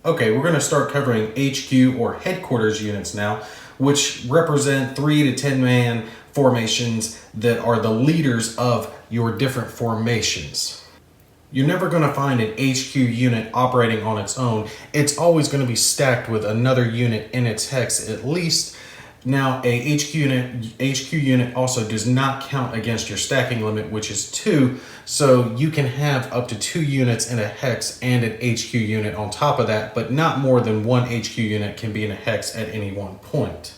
Okay, we're going to start covering HQ or headquarters units now, which represent 3 to 10 man formations that are the leaders of your different formations. You're never going to find an HQ unit operating on its own. It's always going to be stacked with another unit in its hex at least. Now, a HQ unit also does not count against your stacking limit, which is 2. So you can have up to 2 units in a hex and an HQ unit on top of that, but not more than 1 HQ unit can be in a hex at any one point.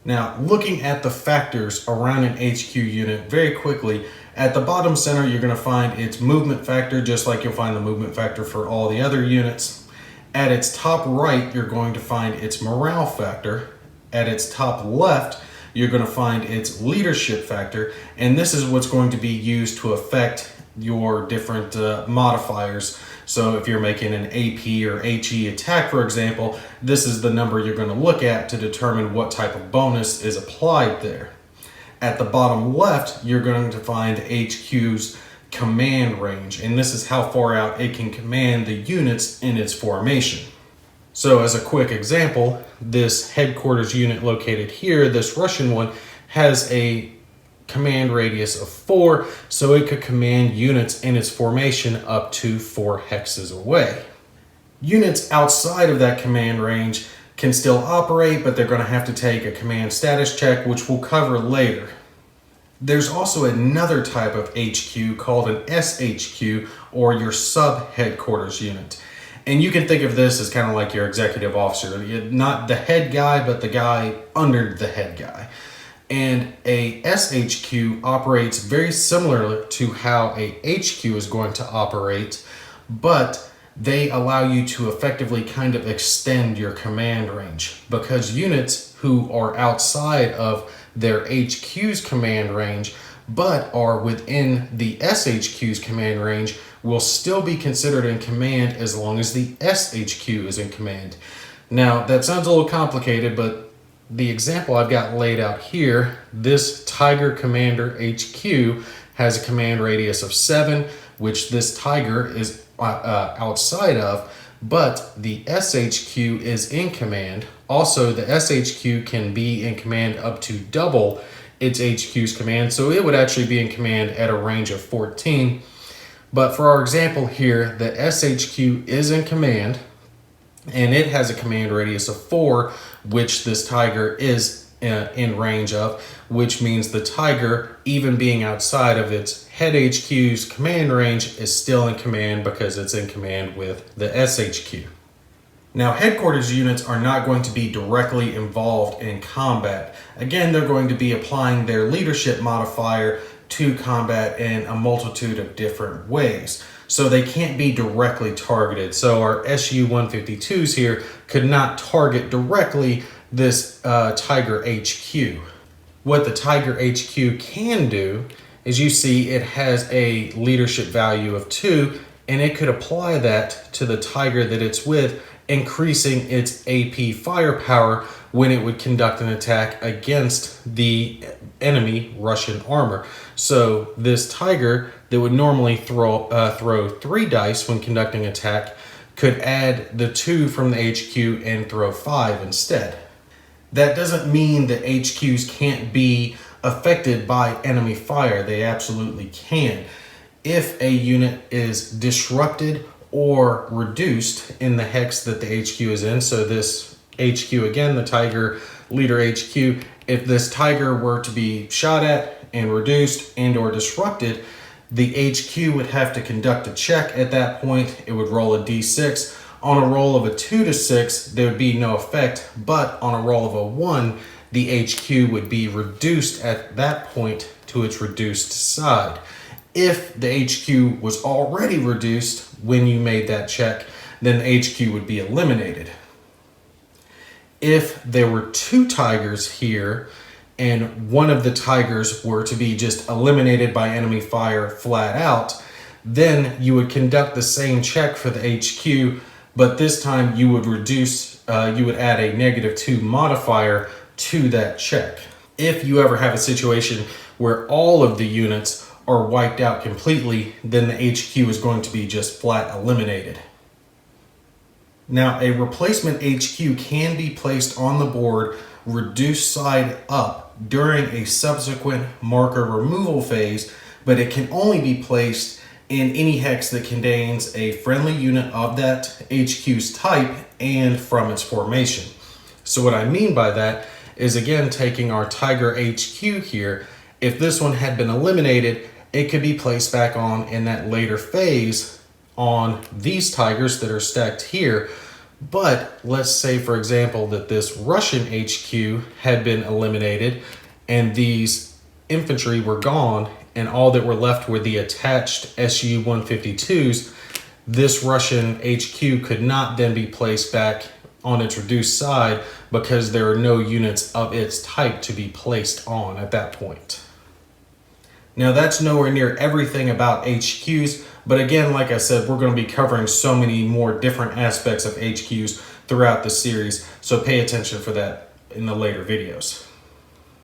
Now, looking at the factors around an HQ unit very quickly, at the bottom center, you're going to find its movement factor, just like you'll find the movement factor for all the other units. At its top right, you're going to find its morale factor. At its top left, you're going to find its leadership factor, and this is what's going to be used to affect your different modifiers. So if you're making an AP or HE attack, for example, this is the number you're going to look at to determine what type of bonus is applied there. At the bottom left, you're going to find HQ's command range, and this is how far out it can command the units in its formation. So as a quick example, this headquarters unit located here, this Russian one, has a command radius of 4, so it could command units in its formation up to 4 hexes away. Units outside of that command range can still operate, but they're going to have to take a command status check, which we'll cover later. There's also another type of HQ called an SHQ, or your sub-headquarters unit. And you can think of this as kind of like your executive officer, not the head guy, but the guy under the head guy. And a SHQ operates very similar to how a HQ is going to operate, but they allow you to effectively kind of extend your command range, because units who are outside of their HQ's command range but are within the SHQ's command range will still be considered in command as long as the SHQ is in command. Now, that sounds a little complicated, but the example I've got laid out here, this Tiger Commander HQ has a command radius of 7, which this Tiger is outside of, but the SHQ is in command. Also, the SHQ can be in command up to double its HQ's command, so it would actually be in command at a range of 14. But for our example here, the SHQ is in command, and it has a command radius of 4, which this Tiger is in range of, which means the Tiger, even being outside of its head HQ's command range, is still in command because it's in command with the SHQ. Now, headquarters units are not going to be directly involved in combat. Again, they're going to be applying their leadership modifier to combat in a multitude of different ways. So they can't be directly targeted. So our SU-152s here could not target directly this Tiger HQ. What the Tiger HQ can do is, you see it has a leadership value of 2, and it could apply that to the Tiger that it's with, increasing its AP firepower when it would conduct an attack against the enemy Russian armor. So this Tiger that would normally throw 3 dice when conducting attack could add the 2 from the HQ and throw 5 instead. That doesn't mean that HQs can't be affected by enemy fire. They absolutely can. If a unit is disrupted or reduced in the hex that the HQ is in, so this HQ again, the Tiger Leader HQ, if this Tiger were to be shot at and reduced and or disrupted, the HQ would have to conduct a check at that point. It would roll a d6. On a roll of a 2 to 6, there would be no effect, but on a roll of a 1, the HQ would be reduced at that point to its reduced side. If the HQ was already reduced when you made that check, then the HQ would be eliminated. If there were 2 Tigers here, and one of the Tigers were to be just eliminated by enemy fire flat out, then you would conduct the same check for the HQ, but this time you would you would add a -2 modifier to that check. If you ever have a situation where all of the units are wiped out completely, then the HQ is going to be just flat eliminated. Now, a replacement HQ can be placed on the board reduced side up during a subsequent marker removal phase, but it can only be placed in any hex that contains a friendly unit of that HQ's type and from its formation. So what I mean by that is, again, taking our Tiger HQ here, if this one had been eliminated, it could be placed back on in that later phase on these Tigers that are stacked here. But let's say, for example, that this Russian HQ had been eliminated and these infantry were gone, and all that were left were the attached Su-152s. This Russian HQ could not then be placed back on its reduced side because there are no units of its type to be placed on at that point. Now, that's nowhere near everything about HQs, but again, like I said, we're going to be covering so many more different aspects of HQs throughout the series, so pay attention for that in the later videos.